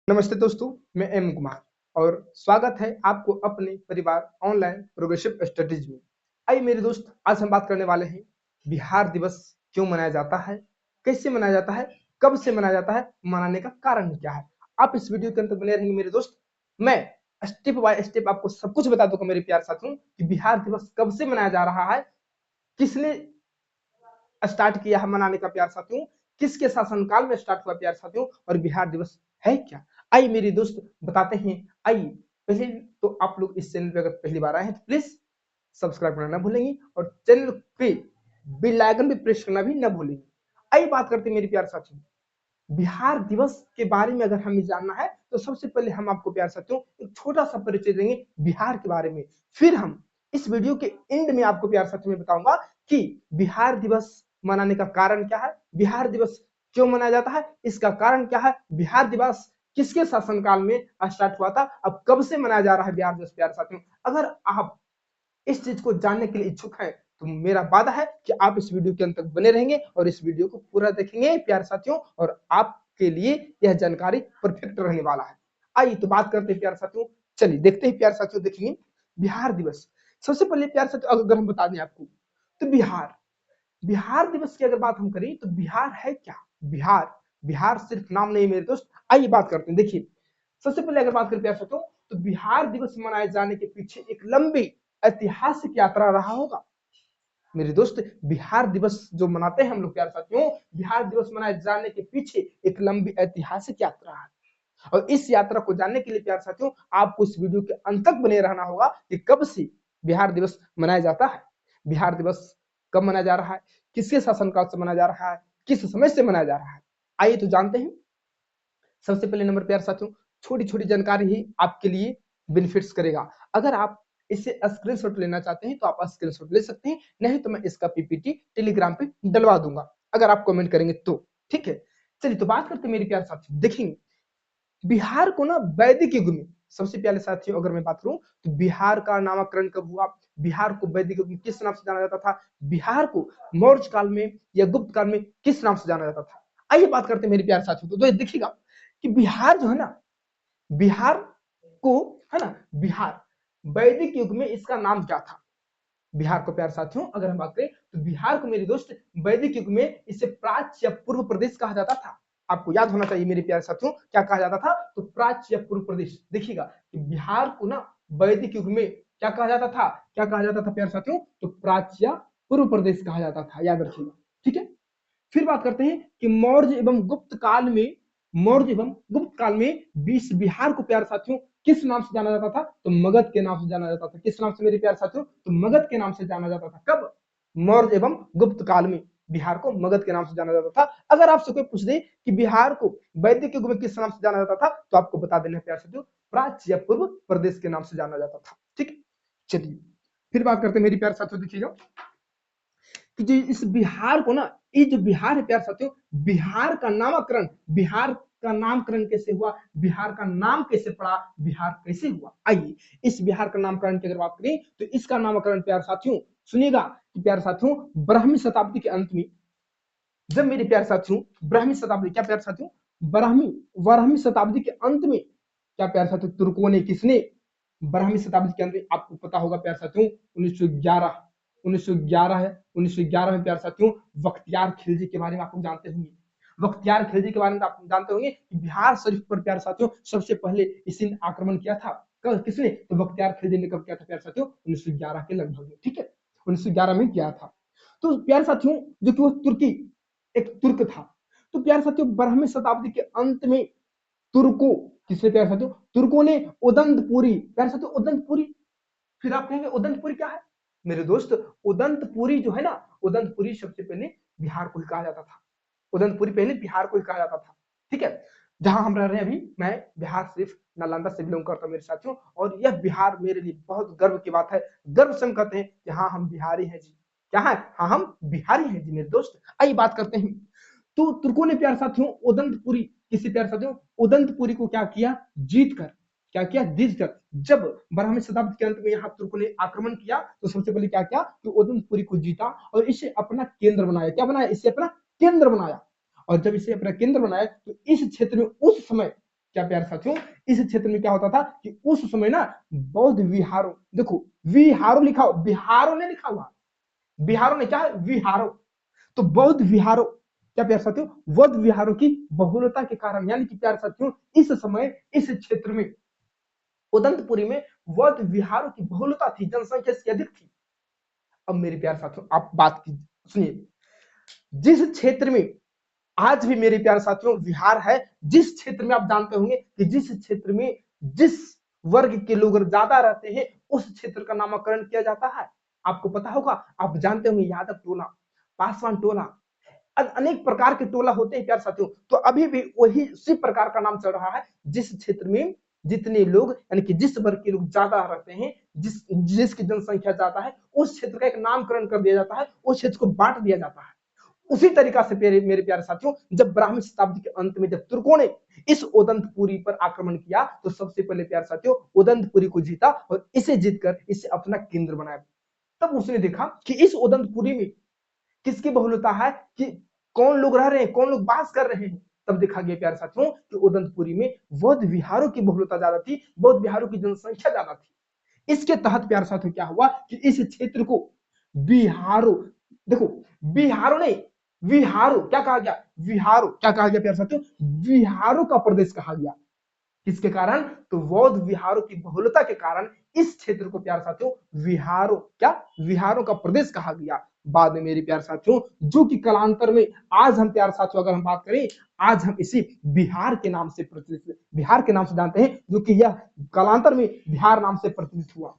नमस्ते दोस्तों, मैं एम कुमार और स्वागत है आपको अपने परिवार ऑनलाइन प्रोग्रेसिव स्टडीज में। आइए मेरे दोस्त, आज हम बात करने वाले हैं बिहार दिवस क्यों मनाया जाता है, कैसे मनाया जाता है, कब से मनाया जाता है, मनाने का कारण क्या है। आप इस वीडियो के अंत तक बने रहेंगे मेरे दोस्त। मैं स्टेप बाय स्टेप आपको सब कुछ बता दूंगा मेरे प्यार साथियों कि बिहार दिवस कब से मनाया जा रहा है, किसने स्टार्ट किया है मनाने का प्यार साथियों, किसके शासनकाल में स्टार्ट हुआ प्यार साथियों, और बिहार दिवस है क्या। आइए मेरे दोस्त बताते हैं। आइए पहले तो आप लोग इस चैनल पे अगर पहली बार आए हैं तो प्लीज सब्सक्राइब करना ना भूलेंगे और चैनल पे बेल आइकन भी प्रेस करना भी ना भूलेंगे। आइए बात करते हैं मेरे प्यार साथियों, बिहार दिवस के बारे में अगर हमें जानना है तो सबसे पहले हम आपको प्यार साथियों एक छोटा सा परिचय देंगे बिहार के बारे में। फिर हम इस वीडियो के एंड में आपको प्यार साथियों में बताऊंगा कि बिहार दिवस मनाने का कारण क्या है, बिहार दिवस क्यों मनाया जाता है, इसका कारण क्या है, बिहार दिवस किसके शासनकाल में स्टार्ट हुआ था, अब कब से मनाया जा रहा है बिहार दिवस प्यार साथियों। अगर आप इस चीज को जानने के लिए इच्छुक हैं तो मेरा वादा है कि आप इस वीडियो के अंत तक बने रहेंगे और इस वीडियो को पूरा देखेंगे प्यार साथियों, और आपके लिए यह जानकारी परफेक्ट रहने वाला है। आइए तो बात करते हैं प्यार साथियों, चलिए देखते हैं प्यार साथियों। देखेंगे बिहार दिवस, सबसे पहले प्यार साथियों अगर हम बता दें आपको तो बिहार बिहार दिवस की अगर बात हम करें तो बिहार है क्या। बिहार बिहार सिर्फ नाम नहीं मेरे दोस्त। आइए बात करते हैं। देखिए सबसे पहले अगर बात करें प्यार साथियों तो बिहार दिवस मनाए जाने के पीछे एक लंबी ऐतिहासिक यात्रा रहा होगा मेरे दोस्त। बिहार दिवस जो मनाते हैं हम लोग प्यार साथियों, बिहार दिवस मनाए जाने के पीछे एक लंबी ऐतिहासिक यात्रा है। और इस यात्रा को जानने के लिए प्यार साथियों आपको इस वीडियो के अंत तक बने रहना होगा कि कब से बिहार दिवस मनाया जाता है, बिहार दिवस कब मनाया जा रहा है, किसके शासनकाल से मनाया जा रहा है, किस समय से मनाया जा रहा है। आइए तो जानते हैं। सबसे पहले नंबर प्यार साथियों, छोटी छोटी जानकारी ही आपके लिए बेनिफिट्स करेगा। अगर आप इसे स्क्रीनशॉट लेना चाहते हैं तो आप स्क्रीनशॉट ले सकते हैं, नहीं तो मैं इसका पीपीटी टेलीग्राम पे डलवा दूंगा अगर आप कमेंट करेंगे तो। ठीक है, चलिए तो बात करते हैं मेरे प्यार साथियों। देखेंगे बिहार को ना वैदिक युग में, सबसे पहले साथियों अगर मैं बात करूं तो बिहार का नामकरण कब हुआ, बिहार को वैदिक युग में किस नाम से जाना जाता था, बिहार को मौर्य काल में या गुप्त काल में किस नाम से जाना जाता था। आइए बात करते हैं मेरे प्यार साथियों। तो देखिएगा कि बिहार जो है ना, बिहार को है ना, बिहार वैदिक युग में इसका नाम क्या था। बिहार को प्यार साथियों अगर हम बात करें तो बिहार को मेरे दोस्त वैदिक युग में इसे प्राच्य या पूर्व प्रदेश कहा जाता था। आपको याद होना चाहिए मेरे प्यारे साथियों क्या कहा जाता था, तो प्राच्य या पूर्व प्रदेश। देखिएगा कि बिहार को ना वैदिक युग में क्या कहा जाता था, क्या कहा जाता था प्यारे साथियों, तो प्राच्य या पूर्व प्रदेश कहा जाता था, याद रखिएगा। ठीक है, फिर बात करते हैं कि मौर्य एवं गुप्त काल में, मौर्य एवं गुप्त काल में बीस बिहार को प्यार साथियों किस नाम से जाना जाता था, तो मगध के नाम से जाना जाता था। किस नाम से मेरे प्यार साथियों, तो मगध के नाम से जाना जाता था। कब, मौर्य एवं गुप्त काल में बिहार को मगध के नाम से जाना जाता था। अगर आपसे कोई पूछ दे कि बिहार को वैदिक युग में किस नाम से जाना जाता था तो आपको बता देना प्यार साथियों, प्राच्य या पूर्व प्रदेश के नाम से जाना जाता था। ठीक है, चलिए फिर बात करते हैं मेरी प्यार साथियों। देखिएगा कि जो इस बिहार को ना, ये जो बिहार है प्यार साथियों, बिहार का नामकरण, बिहार का नामकरण कैसे हुआ, बिहार का नाम कैसे पड़ा, बिहार कैसे हुआ। आइए इस बिहार का नामकरण की अगर बात करें तो इसका नामकरण प्यार साथियों सुनिएगा कि प्यार साथियों ब्रह्मी शताब्दी के अंत में, जब मेरे प्यार साथियों ब्रह्मी शताब्दी, क्या प्यार साथियों, ब्रह्मी ब्रह्मी शताब्दी के अंत में, क्या प्यार साथियों तुर्कों ने, किसने, ब्रह्मी शताब्दी के अंत में, आपको पता होगा प्यार साथियों 1911, 1911 है, 1911 में प्यार साथियों बख्तियार खिलजी के बारे में आप लोग जानते होंगे। बख्तियार खिलजी के बारे में आप जानते होंगे कि बिहार शरीफ पर प्यार साथियों सबसे पहले इसी ने आक्रमण किया था। कब, किसने, तो बख्तियार खिलजी ने कब किया था प्यार साथियों, 1911 के लगभग में। ठीक है, 1911 में किया था। तो प्यार साथियों जो कि वो तुर्की एक तुर्क था, तो प्यार साथियों बारहवीं शताब्दी के अंत में तुर्कों, किसने प्यार साथियों, तुर्कों ने उदंतपुरी, प्यार साथियों उदंतपुरी, फिर आप कहेंगे उदंतपुरी क्या है, मेरे दोस्त उदंतपुरी जो है ना, उदंतपुरी सबसे पहले बिहार को ही कहा जाता था। उदंतपुरी पहले बिहार को ही कहा जाता था। ठीक है, जहां हम रह रहे हैं अभी, मैं बिहार सिर्फ नालंदा से बिलोंग करता हूं मेरे साथियों, और यह बिहार मेरे लिए बहुत गर्व की बात है। गर्व से हम कहते हैं कि हाँ हम बिहारी हैं जी। क्या है, हाँ हम बिहारी हैं जी मेरे दोस्त। आइए बात करते हैं। तो तुर्कों ने प्यार साथियों उदंतपुरी, किसी प्यार साथियों उदंतपुरी को क्या किया, जीत कर, क्या किया, जीत कर, जब बारहवीं शताब्दी के अंत में यहाँ तुर्कों ने आक्रमण किया तो सबसे पहले क्या किया, तो उदंतपुरी को जीता और इसे अपना केंद्र बनाया। क्या बनाया, इसे अपना केंद्र बनाया। और जब इसे अपना केंद्र बनाया तो इस क्षेत्र में उस समय क्या प्यारे साथियों, इस क्षेत्र में क्या होता था कि उस समय ना बौद्ध विहारों, देखो विहारों लिखा हो, बिहारों ने लिखा हुआ, बिहारों ने क्या है, विहारों, तो बौद्ध विहारों, क्या प्यारे साथियों, बौद्ध विहारों की बहुलता के कारण, यानी कि प्यारे साथियों इस समय इस क्षेत्र में उदंतपुरी में बौद्ध विहारों की बहुलता थी, जनसंख्या इसकी अधिक थी। अब मेरे प्यारे साथियों आप बात की सुनिए, जिस क्षेत्र में आज भी मेरे प्यारे साथियों विहार है, जिस क्षेत्र में आप जानते होंगे कि जिस क्षेत्र में जिस वर्ग के लोग ज्यादा रहते हैं उस क्षेत्र का नामकरण किया जाता है। आपको पता होगा, आप जानते होंगे यादव टोला, पासवान टोला, अनेक प्रकार के टोला होते हैं प्यारे साथियों। तो अभी भी वही उसी प्रकार का नाम चल रहा है, जिस क्षेत्र में जितने लोग यानी कि जिस वर्ग के लोग ज्यादा रहते हैं, जिसकी जनसंख्या ज्यादा है, उस क्षेत्र का एक नामकरण कर दिया जाता है, उस क्षेत्र को बांट दिया जाता है। उसी तरीका से मेरे प्यारे साथियों, जब ब्राह्मण शताब्दी के अंत में जब तुर्कों ने इस उदंतपुरी पर आक्रमण किया तो सबसे पहले प्यारे साथियों उदंतपुरी को जीता और इसे जीतकर इसे अपना केंद्र बनाया। तब उसने देखा कि इस उदंतपुरी में किसकी बहुलता है, कि कौन लोग रह रहे हैं, कौन लोग वास कर रहे हैं। तब देखा गया प्यारे साथियों कि उदंतपुरी में बौद्ध विहारों की बहुलता ज्यादा थी, बौद्ध विहारों की जनसंख्या ज्यादा थी। इसके तहत प्यारे साथियों क्या हुआ कि इस क्षेत्र को बिहारों, देखो बिहारों नहीं, विहारों क्या कहा गया, विहारों क्या कहा गया प्यारे साथियों, विहारों का प्रदेश कहा गया। किसके कारण, तो बौद्ध विहारों की बहुलता के कारण इस क्षेत्र को प्यारे साथियों विहारों, क्या विहारों का प्रदेश कहा गया। बाद में मेरे प्यारे साथियों जो कि कालांतर में आज हम प्यारे साथियों अगर हम बात करें, आज हम इसी बिहार के नाम से प्रचलित, बिहार के नाम से जानते हैं, जो कि यह कालांतर में बिहार नाम से प्रचलित हुआ।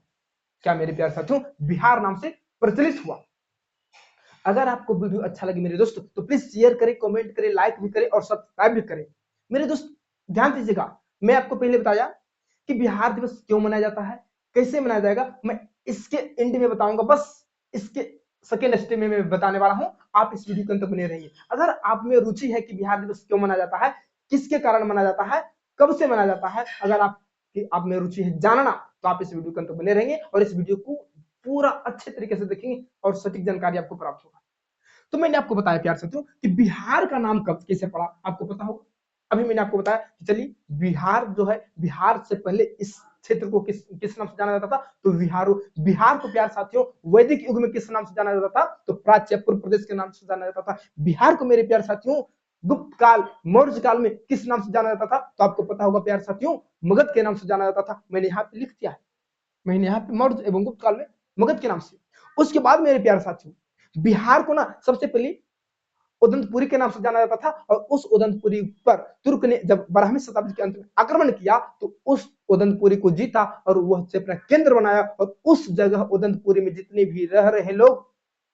क्या मेरे प्यारे साथियों, बिहार नाम से प्रचलित हुआ। अगर आपको वीडियो अच्छा लगे मेरे दोस्त तो प्लीज शेयर करें, कमेंट करें, लाइक भी करें और सब्सक्राइब भी करें। मेरे दोस्त ध्यान दीजिएगा, मैं आपको पहले बताया कि बिहार दिवस क्यों मनाया जाता है, कैसे मनाया जाएगा, मैं इसके एंड में बताऊंगा। बस इसके सेकेंड स्टेप में मैं बताने वाला हूं, आप इस वीडियो के अंत बने रहिए। अगर आप में रुचि है कि बिहार दिवस क्यों मनाया जाता है, किसके कारण मनाया जाता है, कब से मनाया जाता है, अगर आप में रुचि है जानना तो आप इस वीडियो के अंत बने रहेंगे और इस वीडियो को पूरा अच्छे तरीके से देखेंगे और सटीक जानकारी आपको प्राप्त होगा। तो मैंने आपको बताया प्यार साथियों कि बिहार का नाम कब कैसे पड़ा, आपको पता होगा। अभी मैंने आपको बताया कि चलिए बिहार जो है, बिहार से पहले इस क्षेत्र को किस किस नाम से जाना जाता था, तो बिहार को प्यार साथियों वैदिक युग में किस नाम से जाना जाता था, तो प्राच्य पूर्व प्रदेश के नाम से जाना जाता था। बिहार को मेरे प्यार साथियों गुप्त काल, मौर्य काल में किस नाम से जाना जाता था, तो आपको पता होगा प्यार साथियों मगध के नाम से जाना जाता था। मैंने यहाँ पे लिख दिया है, मैंने यहाँ पे मौर्य एवं गुप्त काल में मगध के नाम से। उसके बाद मेरे प्यार साथियों बिहार को ना सबसे पहले उदंतपुरी के नाम से जाना जाता था, और उस उदंतपुरी पर तुर्क ने जब 12वीं शताब्दी के अंत में आक्रमण किया तो उस उदंतपुरी को जीता और वह से अपना केंद्र बनाया, और उस जगह उदंतपुरी में जितने भी रह रहे लोग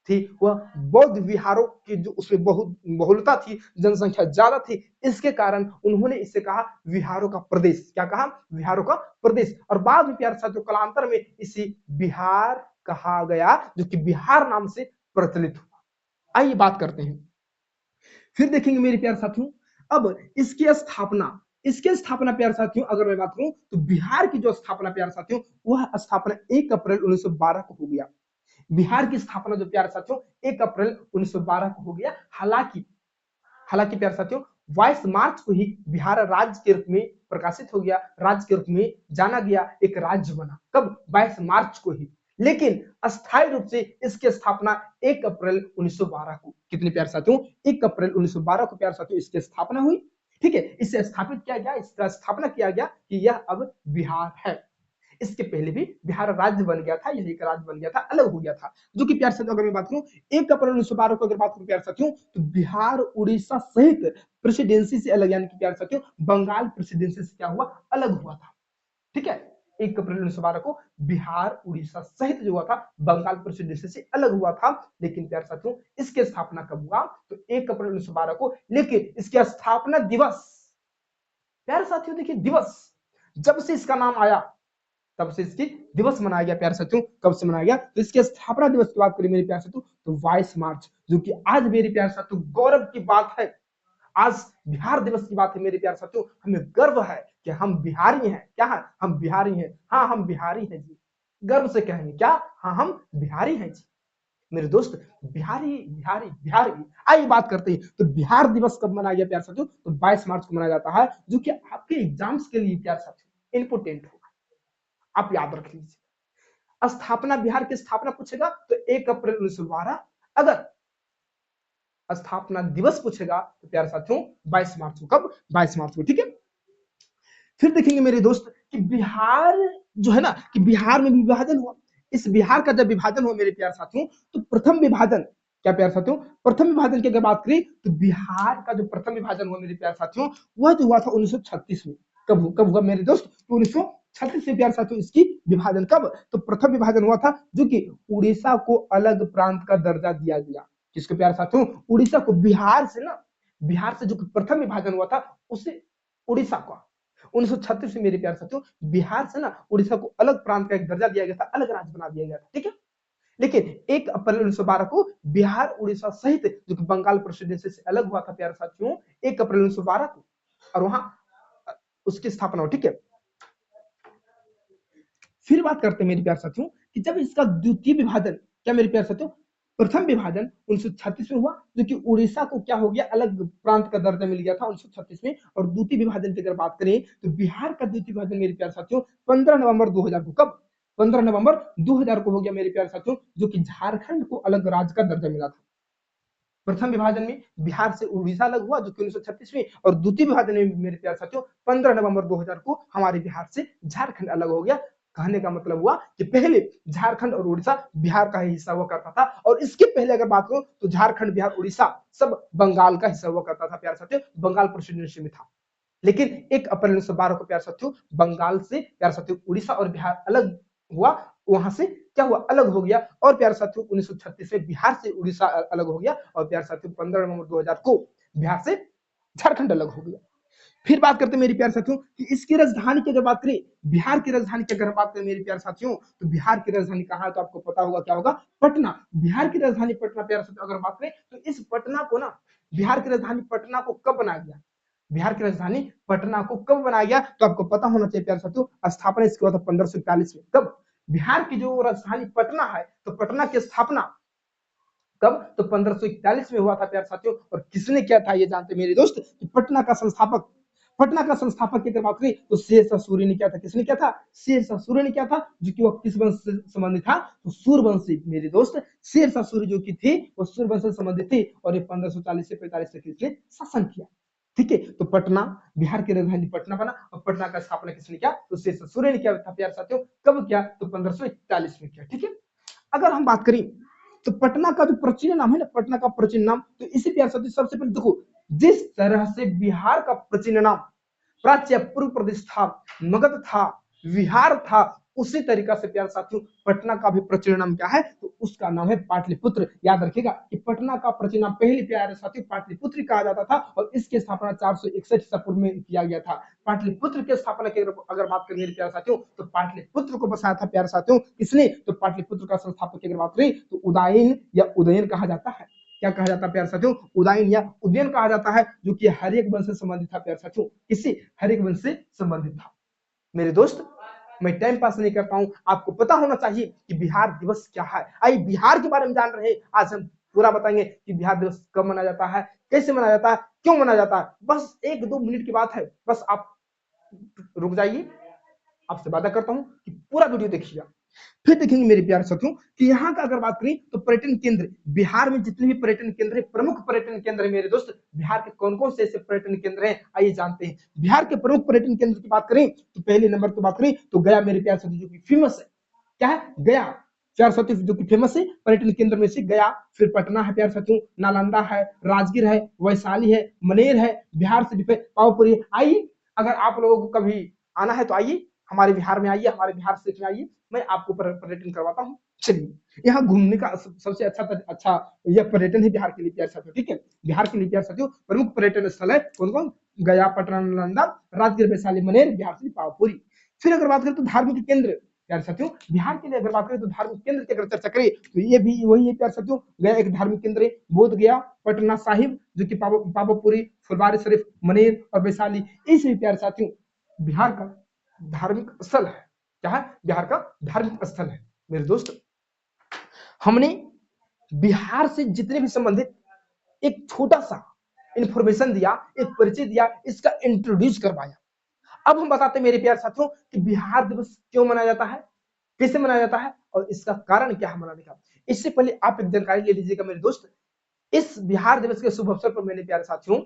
थी वह बौद्ध विहारों की जो उसमें बहुत बहुलता थी, जनसंख्या ज्यादा थी, इसके कारण उन्होंने इसे कहा विहारों का प्रदेश। क्या कहा, विहारों का प्रदेश। और बाद में प्यारे साथियों कालांतर में इसे बिहार कहा गया, जो कि बिहार नाम से प्रचलित हुआ। आइए बात करते हैं, फिर देखेंगे मेरे प्यारे साथियों अब इसकी स्थापना प्यारे साथियों अगर मैं बात करूं तो बिहार की जो स्थापना प्यारे साथियों वह स्थापना 1 अप्रैल 1912 को हो गया। बिहार की स्थापना जो प्यारे साथियों 1 अप्रैल 1912 को हो गया। हालांकि प्यारे साथियों 22 मार्च को ही बिहार राज्य के रूप में प्रकाशित हो गया, राज्य के रूप में जाना गया, एक राज्य बना। कब, 22 मार्च को ही। लेकिन अस्थायी रूप से इसकी स्थापना 1 अप्रैल 1912 को, कितने प्यारे साथियों, 1 अप्रैल 1912 को प्यारे साथियों इसकी स्थापना हुई। ठीक है, इसे स्थापित किया गया, इसका स्थापना किया गया कि यह अब बिहार है। इसके पहले भी बिहार राज्य बन गया था, यही एक राज्य बन गया था, अलग हो गया था। जो कि प्यारे साथियों अगर मैं बात करूं 1 अप्रैल 1912 को अगर बात करूं प्यारे साथियों, तो बिहार उड़ीसा सहित प्रेसिडेंसी से अलग, यानी कि प्यारे साथियों बंगाल प्रेसिडेंसी से क्या हुआ, अलग हुआ था। ठीक है, 1 अप्रैल 1912 को बिहार उड़ीसा सहित जो हुआ था बंगाल प्रेसिडेंसी से अलग हुआ था। लेकिन प्यारे साथियों इसकी स्थापना कब हुआ, तो 1 अप्रैल 1912 को। लेकिन इसकी स्थापना दिवस, प्यारे साथियों देखिए दिवस, जब से इसका नाम आया तब से इसकी दिवस मनाया गया। प्यारे साथियों कब से मनाया गया, तो इसके स्थापना दिवस की बात करें मेरे प्यारे साथियों तो 22 मार्च, जो कि आज मेरे प्यारे साथियों गौरव की बात है। आज बिहार दिवस की बात है मेरे प्यारे साथियों, हमें गर्व है कि हम बिहारी हैं। क्या है, हम बिहारी हैं, हाँ हम बिहारी हैं जी, गर्व से कहेंगे क्या, हाँ हम बिहारी हैं जी। मेरे दोस्त बिहारी बिहारी बिहारी। आइए बात करते हैं, तो बिहार दिवस कब मनाया गया प्यार साथियों? तो 22 मार्च को मनाया जाता है, जो कि आपके एग्जाम्स के लिए प्यार साथियों इंपोर्टेंट होगा, आप याद रख लीजिए। स्थापना, बिहार की स्थापना पूछेगा तो 1 अप्रैल 1912। अगर स्थापना दिवस पूछेगा तो प्यार साथियों 22 मार्च को। कब? 22 मार्च को, ठीक है। फिर देखेंगे मेरे दोस्त कि बिहार जो है ना, कि बिहार में विभाजन हुआ। इस बिहार का जब विभाजन हुआ मेरे प्यार साथियों, तो प्रथम विभाजन, क्या प्यार साथियों? प्रथम विभाजन की अगर बात करें तो बिहार का जो प्रथम विभाजन हुआ मेरे प्यार साथियों, वह जो हुआ था 1936 में। कब हुआ मेरे दोस्त? तो 1936 में प्यार साथियों इसकी विभाजन। कब? तो प्रथम विभाजन हुआ था, जो कि उड़ीसा को अलग प्रांत का दर्जा दिया गया। किसको प्यार साथियों? उड़ीसा को। बिहार से ना, बिहार से जो प्रथम विभाजन हुआ था उसे उड़ीसा का 1936 में मेरे प्यार साथियों बिहार से ना उड़ीसा को अलग प्रांत का एक दर्जा दिया गया था, अलग राज्य बना दिया गया था, ठीक है। लेकिन 1 अप्रैल 1912 को बिहार उड़ीसा सहित जो कि बंगाल प्रेसिडेंसी से अलग हुआ था प्यार साथियों, 1 अप्रैल 1912 को, और वहां उसकी स्थापना हो, ठीक है। फिर बात करते हैं मेरे प्यार साथियों कि जब इसका द्वितीय विभाजन, क्या मेरे प्यार साथियों? प्रथम विभाजन 1936 में हुआ, जो कि उड़ीसा को क्या हो गया, अलग प्रांत का दर्जा मिल गया था 1936 में। और द्वितीय विभाजन की अगर बात करें तो बिहार का द्वितीय विभाजन मेरे प्यार साथियों 15 नवंबर 2000 को। कब? 15 नवंबर 2000 को हो गया मेरे प्यार साथियों, जो कि झारखंड को अलग राज्य का दर्जा मिला था। प्रथम विभाजन में बिहार से उड़ीसा अलग हुआ, जो कि 1936 में, और द्वितीय विभाजन में मेरे प्यार साथियों 15 नवंबर 2000 को हमारे बिहार से झारखंड अलग हो गया। कहने का मतलब हुआ कि पहले झारखंड और उड़ीसा बिहार का ही हिस्सा हुआ करता था, और इसके पहले अगर बात करूं तो झारखंड, बिहार, उड़ीसा सब बंगाल का हिस्सा हुआ करता था प्यार साथियों, बंगाल प्रेसिडेंसी में था। लेकिन 1 अप्रैल 1912 को प्यार साथियों बंगाल से प्यार साथियों उड़ीसा और बिहार अलग हुआ, वहां से क्या हुआ, अलग हो गया। और प्यार साथियों 1936 में बिहार से उड़ीसा अलग हो गया, और प्यार साथियों 15 नवंबर 2000 को बिहार से झारखंड अलग हो गया। फिर बात करते हैं मेरे प्यार साथियों कि इसकी राजधानी की अगर बात करें, बिहार की राजधानी की अगर बात करें मेरे प्यार साथियों, तो बिहार की राजधानी कहाँ है? तो आपको पता होगा, क्या होगा? पटना। बिहार की राजधानी पटना प्यार साथियों अगर बात करें तो इस पटना को ना, बिहार की राजधानी पटना को कब बनाया गया? बिहार की राजधानी पटना को कब बनाया गया? तो आपको पता होना चाहिए प्यार साथियों, स्थापना इसकी हुआ था 1541 में। कब? बिहार की जो राजधानी पटना है, तो पटना की स्थापना कब? तो 1541 में हुआ था प्यार साथियों। और किसने किया था ये जानते मेरे दोस्त? तो पटना का संस्थापक, पटना का संस्थापक की अगर बात करें तो शेरशाह सूरी ने किया था। किसने किया था? शेरशाह सूरी ने किया था, जो कि वह किस वंश से संबंधित था? तो सूरवंशी मेरे दोस्त। शेरशाह सूरी जो की थी वो सूरवंश से संबंधित थी, और ये 1540 से 45 तक इसने शासन किया, ठीक है। तो पटना, बिहार की राजधानी पटना बना, और पटना का स्थापना किसने किया? तो शेरशाह सूरी ने किया था प्यार साथियों। कब किया? तो 1541 में किया, ठीक है। अगर हम बात करें तो पटना का जो प्राचीन नाम है ना, पटना का प्राचीन नाम, तो इसी प्यार साथियों सबसे पहले देखो, जिस तरह से बिहार का प्राचीन नाम प्राच्य पूर्व प्रदेश था, मगध था, विहार था, उसी तरीका से प्यार साथियों पटना का भी प्राचीन नाम क्या है? तो उसका नाम है पाटलिपुत्र। याद रखिएगा कि पटना का प्राचीन नाम पहले प्यारे साथियों पाटलिपुत्र कहा जाता था, और इसकी स्थापना 461 ईसा पूर्व में किया गया था। पाटलिपुत्र की स्थापना की अगर बात करें प्यारे साथियों, तो पाटलिपुत्र को बसाया था प्यारे साथियों किसने? तो पाटलिपुत्र का संस्थापक की अगर बात करें तो उदयन या उदयन कहा जाता है। क्या कहा जाता है प्यार साथियों? उदयन या उदयन कहा जाता है, जो कि हर्यक वंश से संबंधित था प्यार साथियों। किसी हर्यक वंश से संबंधित था। मेरे दोस्त मैं टाइम पास नहीं करता हूं, आपको पता होना चाहिए कि बिहार दिवस क्या है। आइए बिहार के बारे में जान रहे हैं, आज हम पूरा बताएंगे कि बिहार दिवस कब मनाया जाता है, कैसे मनाया जाता है, क्यों मनाया जाता है। बस 1-2 मिनट की बात है, बस आप रुक जाइए, आपसे वादा करता हूं कि पूरा वीडियो देखिएगा। फिर देखेंगे मेरे प्यारे साथियों कि यहाँ का अगर बात करें तो पर्यटन केंद्र, बिहार में जितने भी पर्यटन केंद्र है, प्रमुख पर्यटन केंद्र है मेरे दोस्त, बिहार के कौन कौन से ऐसे पर्यटन केंद्र हैं, आइए जानते हैं। बिहार के प्रमुख पर्यटन केंद्र की बात करें तो पहले नंबर की बात करें तो गया मेरे प्यारे साथियों, जो कि फेमस है। क्या है? गया। प्यार साथियों जो कि फेमस है पर्यटन केंद्र में से गया। फिर पटना है प्यार साथियों, नालंदा है, राजगीर है, वैशाली है, मनेर है, बिहार से पावापुरी। आइए, अगर आप लोगों को कभी आना है तो आइए, हमारे बिहार में आइए, हमारे बिहार से में आइए, मैं आपको पर्यटन करवाता हूँ। चलिए, यहाँ घूमने का सबसे अच्छा यह पर्यटन है बिहार के लिए प्यार साथियों, ठीक है। बिहार के लिए प्यार साथियों प्रमुख पर्यटन स्थल है कौन कौन? गया, पटना, नालंदा, राजगीर, वैशाली, मनेर, बिहार से पावापुरी। फिर अगर बात करें तो धार्मिक केंद्र, प्यार साथियों बिहार के लिए अगर बात करें तो धार्मिक केंद्र की अगर चर्चा करें तो ये भी वही है प्यार साथियों। गया एक धार्मिक केंद्र है, बोध गया, पटना साहिब जो कि पावापुरी, फुलवारी शरीफ, मनेर और वैशाली, इस प्यार साथियों बिहार का धार्मिक स्थल है। क्या है? बिहार का धार्मिक स्थल है। मेरे दोस्त हमने बिहार से जितने भी संबंधित एक छोटा सा इंफॉर्मेशन दिया, एक परिचय दिया, इसका इंट्रोड्यूस करवाया। अब हम बताते हैं मेरे प्यारे साथियों कि बिहार दिवस क्यों मनाया जाता है, कैसे मनाया जाता है और इसका कारण क्या है मनाने का। इससे पहले आप एक जानकारी ले लीजिएगा मेरे दोस्त। इस बिहार दिवस के शुभ अवसर पर मेरे प्यारे साथियों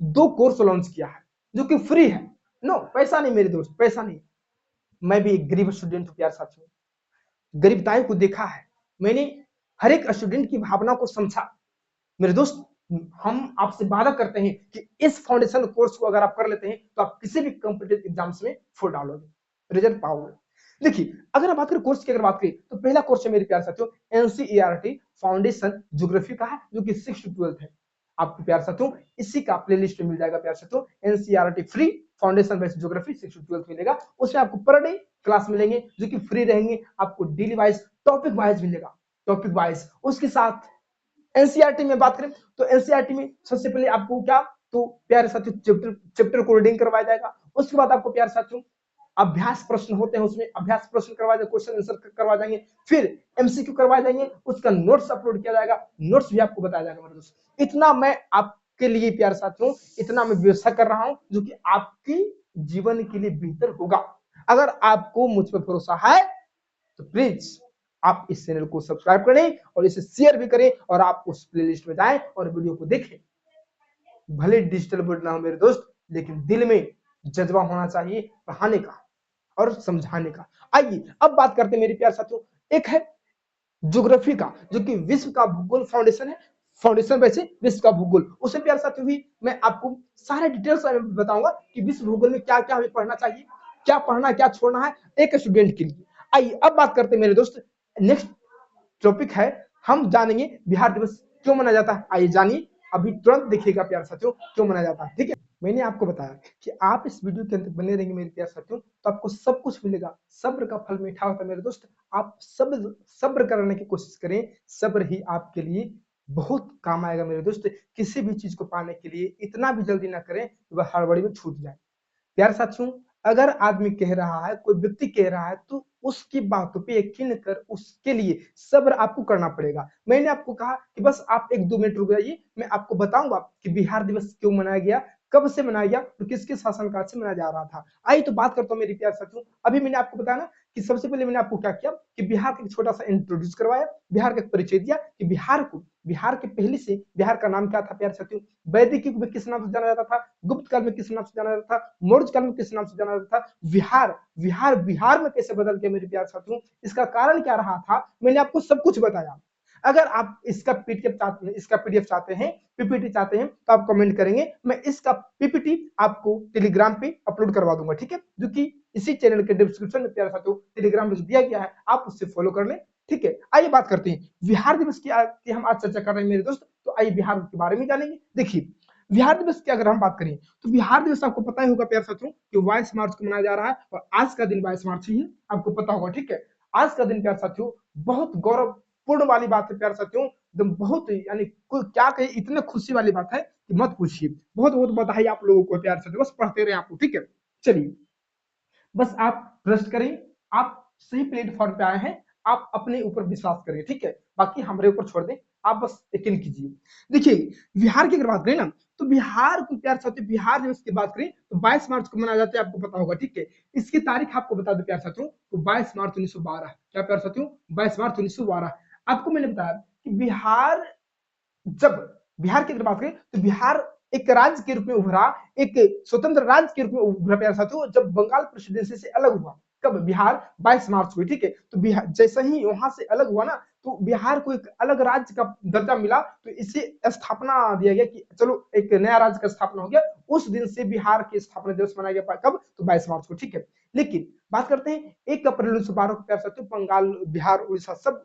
2 कोर्स लॉन्च किया है जो कि फ्री है। नो, पैसा नहीं मेरे दोस्त, पैसा नहीं। मैं भी एक गरीब स्टूडेंट हूं प्यारे साथियों, गरीबताई को देखा है मैंने, हर एक स्टूडेंट की भावना को समझा। मेरे दोस्त, हम आपसे वादा करते हैं कि इस फाउंडेशन कोर्स को अगर आप कर लेते हैं तो आप किसी भी कॉम्पिटेटिव एग्जाम्स में फुल डालोगे, रिजल्ट पाओगे। देखिए, अगर हम बात करें कोर्स की, अगर बात करें तो पहला कोर्स है मेरे प्यारे साथियों एनसीईआरटी फाउंडेशन ज्योग्राफी का है, जो कि 6 to 12 है। आपको प्यारे साथियों इसी का प्लेलिस्ट में मिल जाएगा प्यारे साथियों, NCERT free foundation based geography 6 to 12 मिलेगा। उसमें आपको पर डे क्लास मिलेंगे जो कि फ्री रहेंगे, आपको डेली वाइज टॉपिक वाइज मिलेगा, टॉपिक वाइज। उसके साथ एनसीईआरटी में बात करें तो एनसीईआरटी में सबसे पहले आपको क्या, तो प्यारे साथियों चैप्टर कोडिंग करवाया जाएगा। उसके बाद आपको प्यारे साथियों अभ्यास प्रश्न होते हैं, उसमें अभ्यास प्रश्न करवाए जाएंगे, क्वेश्चन आंसर करवा जाएंगे, फिर एमसीक्यू करवाए जाएंगे, उसका नोट्स अपलोड किया जाएगा, नोट्स भी आपको बताया जाएगा मेरे दोस्त। इतना मैं आपके लिए प्यारे साथियों, इतना मैं व्यवस्था कर रहा हूं जो कि आपके जीवन के लिए बेहतर होगा। अगर आपको मुझ पर भरोसा है तो प्लीज आप इस चैनल को सब्सक्राइब करें और इसे शेयर भी करें और आप उस प्लेलिस्ट में जाएं और वीडियो को देखें। भले डिजिटल बोर्ड ना हो मेरे दोस्त, लेकिन दिल में जज्बा होना चाहिए पढ़ाने का और समझाने का। आइए अब बात करते हैं मेरे प्यारे साथियों, एक है ज्योग्राफी का जो कि विश्व का भूगोल फाउंडेशन है, फाउंडेशन वैसे विश्व का भूगोल। उसमें प्यारे साथियों भी मैं आपको सारे डिटेल्स बताऊंगा कि विश्व भूगोल में क्या क्या हमें पढ़ना चाहिए, क्या पढ़ना क्या छोड़ना है एक स्टूडेंट के लिए। आइए अब बात करते हैं मेरे दोस्त, नेक्स्ट टॉपिक है, हम जानेंगे बिहार दिवस क्यों मनाया जाता है। आइए जानिए, अभी तुरंत देखिएगा प्यारे साथियों क्यों मनाया जाता है, ठीक है। मैंने आपको बताया कि आप इस वीडियो के अंदर बने रहेंगे मेरे प्यारे साथियों तो आपको सब कुछ मिलेगा। सब्र का फल मीठा होता है मेरे दोस्त, आप सब्र सब्र करने की कोशिश करें, सब्र ही आपके लिए बहुत काम आएगा मेरे दोस्त। किसी भी चीज को पाने के लिए इतना भी जल्दी ना करें कि वह हड़बड़ी में छूट जाए। प्यारे साथियों, अगर आदमी कह रहा है, कोई व्यक्ति कह रहा है तो उसकी बातों पे यकीन कर उसके लिए सब्र आपको करना पड़ेगा। मैंने आपको कहा कि बस आप 1-2 मिनट रुक जाइए, मैं आपको बताऊंगा कि बिहार दिवस क्यों मनाया गया, कब से मनाया गया और किसके शासनकाल से मनाया जा रहा था। आइए तो बात करता हूँ मेरे प्यारे साथियों। अभी मैंने आपको बताया ना कि सबसे पहले मैंने आपको क्या किया कि बिहार का एक छोटा सा इंट्रोड्यूस करवाया, बिहार का एक परिचय दिया कि बिहार के पहले से बिहार का नाम क्या था प्यारे साथियों, वैदिक युग में किस नाम से जाना जाता था, गुप्त काल में किस नाम से जाना जाता था, मौर्य काल में किस नाम से जाना जाता था, बिहार में कैसे बदल गया मेरे प्यारे साथियों, इसका कारण क्या रहा था, मैंने आपको सब कुछ बताया। अगर आप इसका पीडीएफ चाहते हैं, इसका पीडीएफ चाहते हैं, पीपीटी चाहते हैं तो आप कमेंट करेंगे, मैं इसका पीपीटी आपको टेलीग्राम पे अपलोड करवा दूंगा, ठीक है, जो कि इसी चैनल के डिस्क्रिप्शन में प्यारे साथियों टेलीग्राम लिंक दिया गया है, आप उससे फॉलो कर लें, ठीक है। आइए बात करते हैं बिहार दिवस की हम आज चर्चा कर रहे हैं मेरे दोस्त, तो आइए बिहार के बारे में जानेंगे। देखिए, बिहार दिवस की अगर हम बात करें तो बिहार दिवस आपको पता ही होगा प्यारे साथियों कि 22 मार्च को मनाया जा रहा है और आज का दिन 22 मार्च ही है, आपको पता होगा, ठीक है। आज का दिन प्यारे साथियों बहुत गौरवपूर्ण वाली बात है प्यारे साथियों, एकदम बहुत यानी क्या कहे, इतने खुशी वाली बात है कि मत पूछिए। बहुत बहुत बधाई आप लोगों को प्यारे साथियों, बस पढ़ते रहे आप, ठीक है। चलिए, बस आप ट्रस्ट करें, आप सही प्लेटफॉर्म पे आए हैं, आप अपने ऊपर विश्वास करें, ठीक है, बाकी हमारे ऊपर छोड़ दें, आप बस यकीन कीजिए। देखिए, बिहार की अगर बात करें ना तो बिहार को प्यार साथियों, बिहार दिवस की बात करें तो 22 मार्च को मनाया जाता है, आपको पता होगा, ठीक है। इसकी तारीख आपको बता दो प्यार साथियों, तो 22 मार्च 1912, क्या प्यार साथियों, 22 मार्च 1912। आपको मैंने बताया कि जब बिहार की अगर बात करें तो बिहार एक राज्य के रूप में उभरा, एक स्वतंत्र राज्य के रूप में उभरा प्यारे साथियों, जब बंगाल प्रेसिडेंसी से अलग हुआ। कब, बिहार 22 मार्च को, ठीक है। तो बिहार जैसे ही वहां से अलग हुआ ना तो बिहार को एक अलग राज्य का दर्जा मिला, तो इसे स्थापना दिया गया कि चलो एक नया राज्य का स्थापना हो गया। उस दिन से बिहार की स्थापना दिवस मनाया गया, कब, तो 22 मार्च को, ठीक है। लेकिन बात करते हैं 1 अप्रैल 1912 को प्यारे साथियों, बंगाल बिहार उड़ीसा सब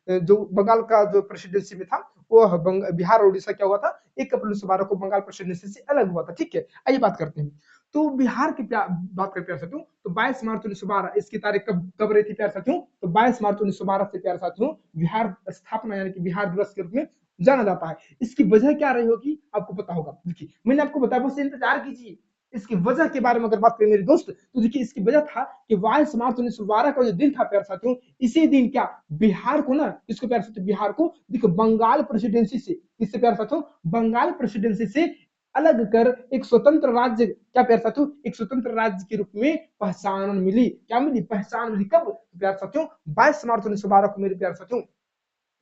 जो बंगाल का जो प्रेसिडेंसी में था वो बिहार और उड़ीसा क्या हुआ था, 1 अप्रैल 1912 को बंगाल प्रेसिडेंसी से अलग हुआ था, ठीक है। आइए बात करते हैं, तो बिहार की बात करते हैं साथियों, तो 22 मार्च 1912 इसकी तारीख कब रही थी प्यारे साथियों, तो 22 मार्च 1912 से प्यारे साथियों बिहार स्थापना यानी कि बिहार दिवस के रूप में जाना जाता है। इसकी वजह क्या रही होगी आपको पता होगा। देखिए, मैंने आपको बताया, बस इंतजार कीजिए, इसकी वजह के बारे में अगर बात करें मेरे दोस्त, तो देखिए इसकी वजह था कि 22 मार्च 1912 का जो दिन था प्यारे साथियों, इसी दिन क्या बिहार को ना, इसको प्यारे साथियों बिहार को देखिए बंगाल प्रेसिडेंसी से, किससे प्यारे साथियों, बंगाल प्रेसिडेंसी से अलग कर एक स्वतंत्र राज्य, क्या प्यारे साथियों, एक स्वतंत्र राज्य के रूप में पहचान मिली। क्या मिली? पहचान मिली। कब? प्यारे साथियों 22 मार्च 1912 को मेरे प्यारे साथियों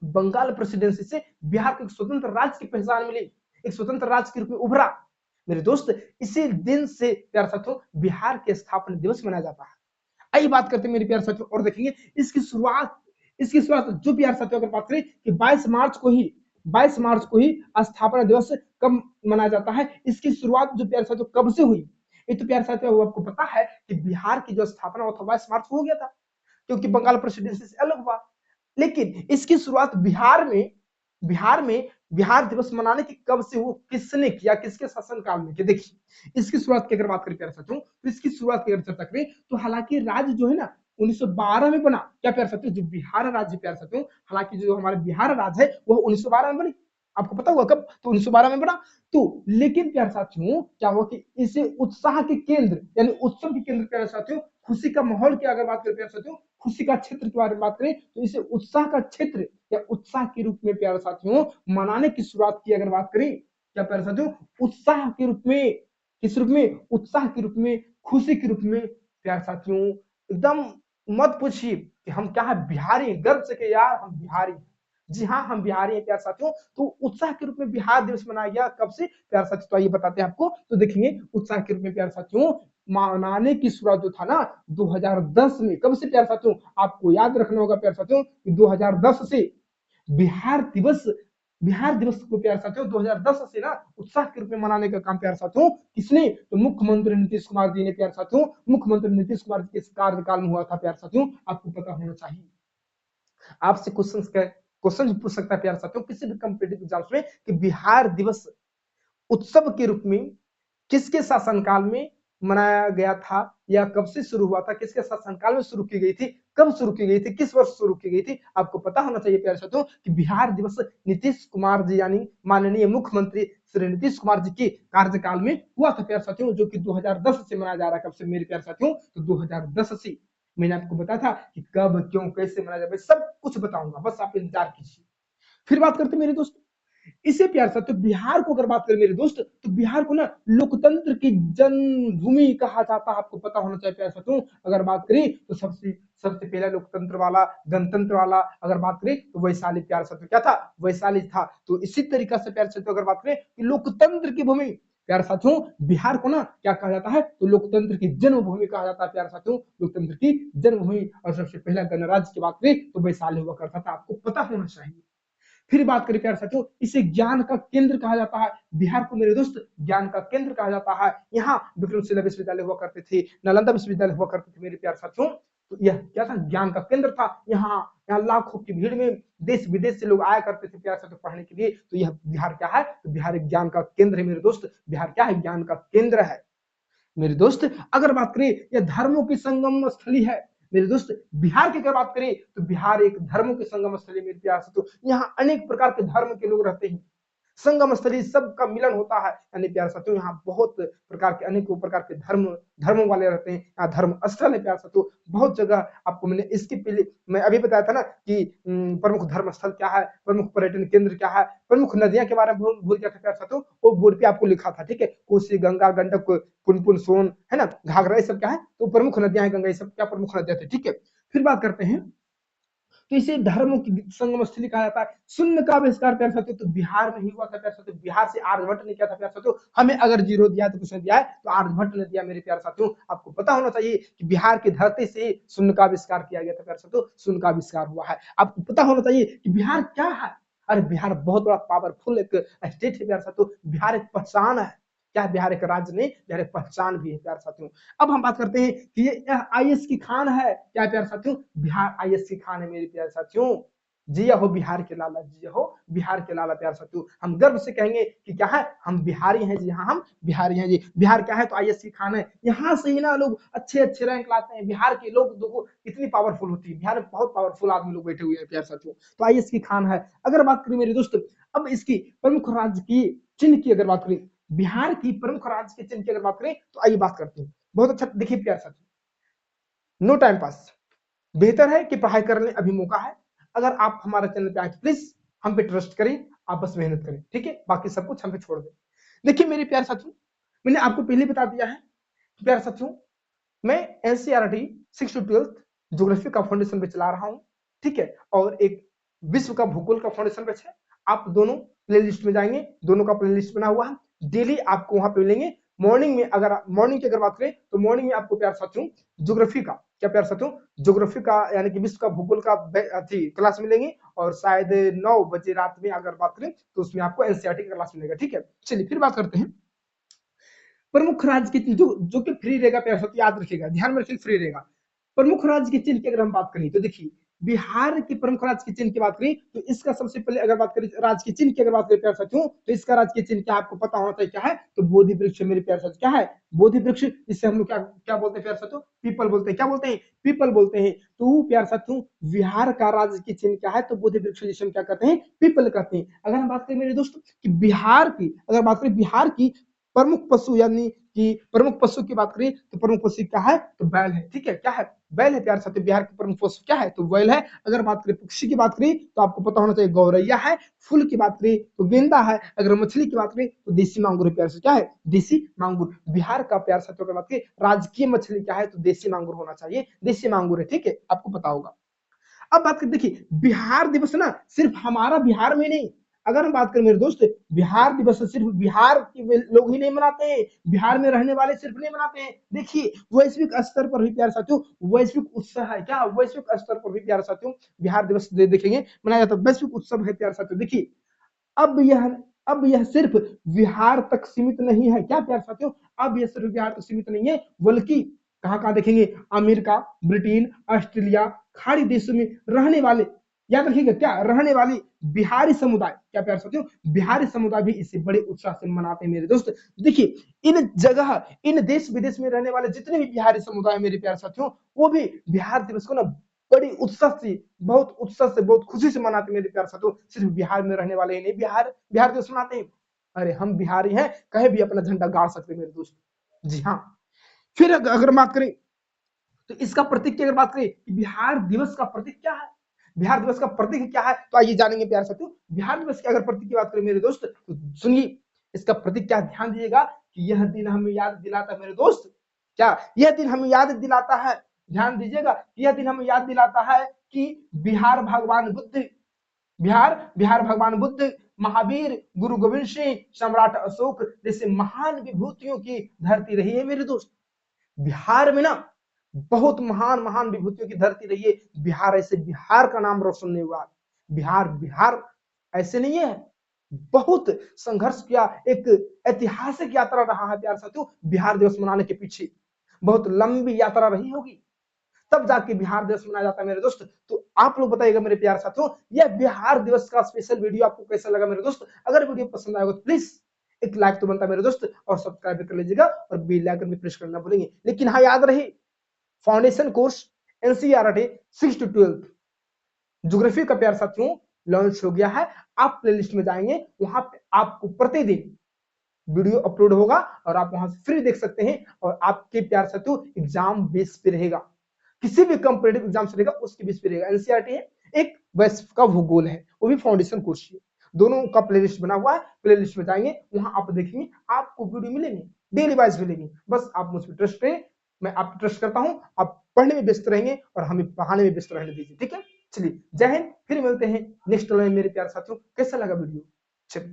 बंगाल प्रेसिडेंसी से बिहार को एक स्वतंत्र राज्य की पहचान मिली, एक स्वतंत्र राज्य के रूप में उभरा। मेरे दोस्त इसी दिन से प्यारे साथियों बिहार के स्थापना दिवस मनाया जाता है। आइए बात करते हैं मेरे प्यारे साथियों और देखेंगे इसकी शुरुआत जो प्यारे साथियों अगर बात करें कि 22 मार्च को ही स्थापना दिवस कब मनाया जाता है, इसकी शुरुआत जो प्यारे साथियों कब से हुई, ये तो प्यारे साथियों आपको पता है कि बिहार की जो स्थापना हुआ था 22 मार्च को हो गया था, क्योंकि बंगाल प्रेसिडेंसी से अलग हुआ। लेकिन इसकी शुरुआत बिहार दिवस मनाने की कब से, वो किसने किया, किसके शासनकाल में किया? देखिए इसकी शुरुआत की अगर बात करें प्यारे साथियों, तो इसकी शुरुआत की अगर चर्चा करें तो हालांकि राज्य जो है ना 1912 में बना। क्या प्यारे साथियों? जो बिहार राज्य प्यारे साथियों, हालांकि जो हमारा बिहार राज्य है वह 1912 में बनी। आपको पता हुआ कब? तो 1912 में बना। तो लेकिन प्यारे साथियों क्या हुआ कि इसे उत्साह के केंद्र यानी उत्सव के केंद्र प्यारे साथियों, खुशी का माहौल की अगर बात करें प्यारे साथियों, खुशी का क्षेत्र के बारे में बात करें तो इसे उत्साह का क्षेत्र या उत्साह के रूप में प्यारे साथियों मनाने की शुरुआत की अगर बात करें, क्या प्यारे साथियों, उत्साह के रूप में, किस रूप में? उत्साह के रूप में, खुशी के रूप में प्यारे साथियों। एकदम मत पूछिए कि हम क्या है, बिहारी, गर्व से कि यार हम बिहारी। जी हाँ, हम बिहारी हैं प्यारे साथियों। तो उत्साह के रूप में बिहार दिवस मनाया गया कब से प्यारे साथियों, तो आइए बताते हैं आपको। तो देखेंगे उत्साह के रूप में प्यारे साथियों मनाने की शुरुआत जो था ना 2010 में। कब से प्यारे साथियों? आपको याद रखना होगा प्यारे साथियों कि 2010 से बिहार दिवस बिहार दिवस को प्यारे साथियों 2010 से ना उत्साह के रूप में मनाने का काम प्यारे साथियों किसने? तो मुख्यमंत्री नीतीश कुमार जी ने प्यारे साथियों, मुख्यमंत्री नीतीश कुमार जी के कार्यकाल में हुआ था प्यारे साथियों। आपको पता होना चाहिए। आपसे क्वेश्चन पूछ सकता है प्यारे साथियों किसी भी कॉम्पिटिटिव एग्जाम्स में कि बिहार दिवस उत्सव के रूप में किसके शासनकाल में मनाया गया था, या कब से शुरू हुआ था, किसके शासनकाल में शुरू की गई थी, कब शुरू की गई थी, किस वर्ष शुरू की गई थी? आपको पता होना चाहिए प्यारे साथियों कि बिहार दिवस नीतीश कुमार जी यानी माननीय मुख्यमंत्री श्री नीतीश कुमार जी के कार्यकाल में हुआ था प्यारे साथियों, जो कि 2010 से मनाया जा रहा है। कब से मेरे प्यारे साथियों? तो 2010 से। मैंने आपको बताया था कि कब, क्यों, कैसे मनाया जाए, सब कुछ बताऊंगा, बस आप इंतजार कीजिए। फिर बात करते मेरे दोस्त इसे प्यार साथ, तो बिहार को अगर बात करें मेरे दोस्त, तो बिहार को ना लोकतंत्र की जन्मभूमि कहा जाता है। आपको पता होना चाहिए प्यार साथियों। अगर बात करें तो सबसे सबसे पहला लोकतंत्र वाला, गणतंत्र वाला अगर बात करें तो वैशाली प्यार साथियों क्या था? वैशाली था। तो इसी तरीका से प्यार साथियों अगर बात करें कि लोकतंत्र की भूमि, प्यार साथियों बिहार को ना क्या कहा जाता है? तो लोकतंत्र की जन्मभूमि कहा जाता है प्यार साथियों, लोकतंत्र की जन्मभूमि। और सबसे पहला गणराज्य की बात करें तो वैशाली हुआ करता था। आपको पता होना चाहिए। फिर बात करें प्यारे साथियों, इसे ज्ञान का केंद्र कहा जाता है। बिहार को मेरे दोस्त ज्ञान का केंद्र कहा जाता है। यहाँ विक्रमशिला विश्वविद्यालय हुआ करते थे, नालंदा विश्वविद्यालय हुआ करते थे मेरे प्यारे साथियों। तो यह क्या था? ज्ञान का केंद्र था। यहाँ लाखों की भीड़ में देश विदेश से लोग आया करते थे प्यारे साथियों पढ़ने के लिए। तो यह बिहार क्या है? तो बिहार एक ज्ञान का केंद्र है मेरे दोस्त। बिहार क्या है? ज्ञान का केंद्र है मेरे दोस्त। अगर बात करें यह धर्मों की संगम स्थली है मेरे दोस्त। बिहार की अगर बात करें तो बिहार एक धर्मों की संगम स्थली मेरे प्यार से। तो यहाँ अनेक प्रकार के धर्म के लोग रहते हैं। संगम स्थली सबका मिलन होता है, यानी प्यार साथियों यहाँ बहुत प्रकार के अनेकों प्रकार के धर्मों वाले रहते हैं। यहाँ धर्म स्थल है प्यार साथियों, बहुत जगह। आपको मैंने इसके पहले मैं अभी बताया था ना कि प्रमुख धर्म स्थल क्या है, प्रमुख पर्यटन केंद्र क्या है, प्रमुख नदियां के बारे में भूल गया था प्यार साथियों, वो बोर्ड पे आपको लिखा था। ठीक है, कोसी, गंगा, गंडक, पुनपुन, सोन, है ना, घाघरा, ये सब क्या है? तो प्रमुख नदियां हैं। गंगा, ये सब क्या प्रमुख नदियां थे। ठीक है, फिर बात करते हैं तो इसे धर्मों की संगम स्थली कहा जाता है। शून्य का आविष्कार प्यार साथियों तो बिहार में ही हुआ था प्यार साथियों। बिहार से आर्यभट्ट ने किया था प्यार साथियों। हमें अगर जीरो दिया तो किसने दिया है? तो आर्यभट्ट ने दिया मेरे प्यार साथियों। आपको पता होना चाहिए कि बिहार की धरती से शून्य का आविष्कार किया गया था प्यार साथियों। शून्य का आविष्कार हुआ है। आपको पता होना चाहिए कि बिहार क्या है। अरे बिहार बहुत बड़ा पावरफुल एक स्टेट है प्यार साथियों। बिहार एक पहचान है। क्या बिहार एक राज्य नहीं, बिहार एक पहचान भी है प्यार साथियों। अब हम बात करते हैं कि ये आईएएस की खान है। क्या प्यार साथियों? बिहार आईएएस की खान है मेरे प्यार साथियों। जिया हो बिहार के लाला, जिया हो बिहार के लाला प्यार साथियों। हम गर्व से कहेंगे कि क्या है? हम बिहारी हैं जी। हाँ, हम बिहारी हैं जी। बिहार क्या है? तो आईएएस की खान है। यहाँ से ही ना लोग अच्छे अच्छे रैंक लाते हैं। बिहार के लोग देखो कितनी पावरफुल होती है। बिहार में बहुत पावरफुल आदमी लोग बैठे हुए हैं प्यार साथियों। तो आईएएस की खान है। अगर बात करें मेरे दोस्त अब इसकी प्रमुख राज्य की चिन्ह की अगर बात करें, बिहार की प्रमुख राज्य के चिन्ह की अगर बात करें तो आइए बात करते हैं। बहुत अच्छा, देखिए प्यार साथियों, नो टाइम पास, बेहतर है कि पढ़ाई कर लें, अभी मौका है। अगर आप हमारे चैनल पे आए तो प्लीज हम पे ट्रस्ट करें, आप बस मेहनत करें, ठीक है, बाकी सब कुछ हम पे छोड़ दें। देखिए मेरे प्यार साथियों, मैंने आपको पहले बता दिया है प्यार साथियों, मैं एनसीईआरटी 6 to 12 ज्योग्राफी का फाउंडेशन पे चला रहा हूं, ठीक है, और एक विश्व का भूगोल का फाउंडेशन पे है। आप दोनों प्लेलिस्ट में जाएंगे, दोनों का प्लेलिस्ट बना हुआ है, डेली आपको वहां पे मिलेंगे। मॉर्निंग में, अगर मॉर्निंग की अगर बात करें तो मॉर्निंग में आपको प्यार साथियों ज्योग्राफी का, क्या प्यार साथियों, ज्योग्राफी का यानी कि विश्व का भूगोल का क्लास मिलेंगे, और शायद 9 बजे रात में अगर बात करें तो उसमें आपको एनसीईआरटी का क्लास मिलेगा, ठीक है। चलिए फिर बात करते हैं प्रमुख राज्य के जो कि फ्री रहेगा प्यार साथियों, याद रखिएगा, ध्यान में रखिए, फ्री रहेगा। प्रमुख राज्य के चिन्ह की अगर हम बात करें तो देखिए बिहार के प्रमुख राज्य के चिन्ह की बात करें तो इसका सबसे पहले अगर बात करें राज्य के चिन्ह की अगर बात करें प्यार साथियों, तो इसका राज्य के चिन्ह क्या आपको पता होना चाहिए, क्या है, तो बोधि वृक्ष मेरे प्यार साथियों, क्या है, बोधि वृक्ष। इससे हम लोग क्या क्या बोलते हैं प्यार साथियों, पीपल बोलते हैं, क्या बोलते हैं, पीपल बोलते हैं। तो प्यार साथियों बिहार का राज्य के चिन्ह क्या है, तो बोधि वृक्ष, जिसे हम क्या कहते हैं, पीपल कहते हैं। अगर हम बात करें मेरे दोस्तों कि बिहार की अगर बात करें बिहार की प्रमुख पशु यानी कि प्रमुख पशु की बात करें तो प्रमुख पशु क्या है, तो बैल है, ठीक है, क्या है, बैल है प्यार साथियों। बिहार के प्रमुख पशु क्या है, तो बैल है। अगर बात करें पक्षी की बात करें तो आपको पता होना चाहिए गौरैया है। फूल की बात करें तो गेंदा है। अगर मछली की बात करें तो देसी मांगुर है प्यार साथियों, क्या है, देसी मांगुर। बिहार का प्यार साथियों की बात करें राजकीय मछली क्या है, तो देसी मांगुर होना चाहिए, देसी मांगुर है, ठीक है, आपको पता होगा। अब बात करें, देखिए बिहार दिवस ना सिर्फ हमारा बिहार में नहीं, अगर हम बात करें मेरे दोस्त, बिहार दिवस सिर्फ बिहार के लोग ही नहीं मनाते हैं, बिहार में रहने वाले सिर्फ नहीं मनाते हैं। देखिए वैश्विक स्तर पर भी प्यार साथियों वैश्विक उत्सव है, क्या वैश्विक स्तर पर भी प्यार साथियों बिहार दिवस देखेंगे मनाया जाता है, वैश्विक उत्सव है प्यार साथियों। देखिए अब यह अब यह सिर्फ बिहार तक सीमित नहीं है, क्या प्यार साथियों, अब यह सिर्फ बिहार तक सीमित नहीं है, बल्कि कहां कहां देखेंगे, अमेरिका, ब्रिटेन, ऑस्ट्रेलिया, खाड़ी देशों में रहने वाले, याद रखिएगा, क्या रहने वाले बिहारी समुदाय, क्या प्यार साथियों, बिहारी समुदाय भी इसे बड़े उत्साह से मनाते हैं मेरे दोस्त। देखिए इन जगह, इन देश विदेश में रहने वाले जितने भी बिहारी समुदाय मेरे प्यार साथियों, वो भी बिहार दिवस को ना बड़ी उत्साह से, बहुत उत्साह से, बहुत खुशी से मनाते हैं मेरे प्यार साथियों। सिर्फ बिहार में रहने वाले ही नहीं बिहार बिहार दिवस मनाते हैं। अरे हम बिहारी हैं, कहीं भी अपना झंडा गाड़ सकते हैं मेरे दोस्त। जी हाँ, फिर अगर बात करें तो इसका प्रतीक की अगर बात करें कि बिहार दिवस का प्रतीक क्या है, बिहार दिवस का प्रतीक क्या है, तो आइए जानेंगे प्यार साथियों। बिहार दिवस की अगर प्रतीक की बात करें मेरे दोस्त तो सुनिए, इसका प्रतीक क्या, ध्यान दीजिएगा कि यह दिन हमें याद दिलाता है मेरे दोस्त, क्या यह दिन हमें याद दिलाता है, ध्यान दीजिएगा, यह दिन हमें याद दिलाता है कि बिहार भगवान बुद्ध, बिहार भगवान बुद्ध, महावीर, गुरु गोविंद सिंह, सम्राट अशोक जैसे महान विभूतियों की धरती रही है मेरे दोस्त। बिहार में ना बहुत महान महान विभूतियों की धरती रही है। बिहार ऐसे बिहार का नाम रोशन नहीं हुआ, बिहार बिहार ऐसे नहीं है, बहुत संघर्ष किया, एक ऐतिहासिक यात्रा रहा है प्यार साथियों बिहार दिवस मनाने के पीछे, बहुत लंबी यात्रा रही होगी, तब जाके बिहार दिवस मनाया जाता है मेरे दोस्त। तो आप लोग बताइएगा मेरे प्यार साथियों, यह बिहार दिवस का स्पेशल वीडियो आपको कैसा लगा मेरे दोस्त। अगर वीडियो पसंद आएगा तो प्लीज एक लाइक तो बनता है मेरे दोस्त, और सब्सक्राइब कर लीजिएगा, और बेल आइकन भी प्रेस करना भूलेंगे। लेकिन हाँ याद रहे, foundation course NCERT 6 to 12 geography का प्यार साथियों लॉन्च हो गया है। आप प्लेलिस्ट में जाएंगे, वहां पे आपको प्रतिदिन वीडियो अपलोड होगा, और आप वहां से फ्री देख सकते हैं, और आपके प्यार साथियों एग्जाम बेस पे रहेगा, किसी भी कंपटीटिव एग्जाम से रहेगा उसके बेस पे रहेगा। एनसीईआरटी है, एक वैश्विक का भूगोल है, वो भी फाउंडेशन कोर्स है, दोनों का प्लेलिस्ट बना हुआ है। प्लेलिस्ट में जाएंगे, वहां आप देखेंगे, आपको वीडियो मिलेंगे, डेली वाइज मिलेंगे। बस आप मुझ पर ट्रस्ट करें, मैं आप ट्रस्ट करता हूं, आप पढ़ने में व्यस्त रहेंगे और हमें पढ़ाने में व्यस्त रहने दीजिए, ठीक है। चलिए जय हिंद, फिर मिलते हैं नेक्स्ट में मेरे प्यारे साथियों। कैसा लगा वीडियो, चलिए।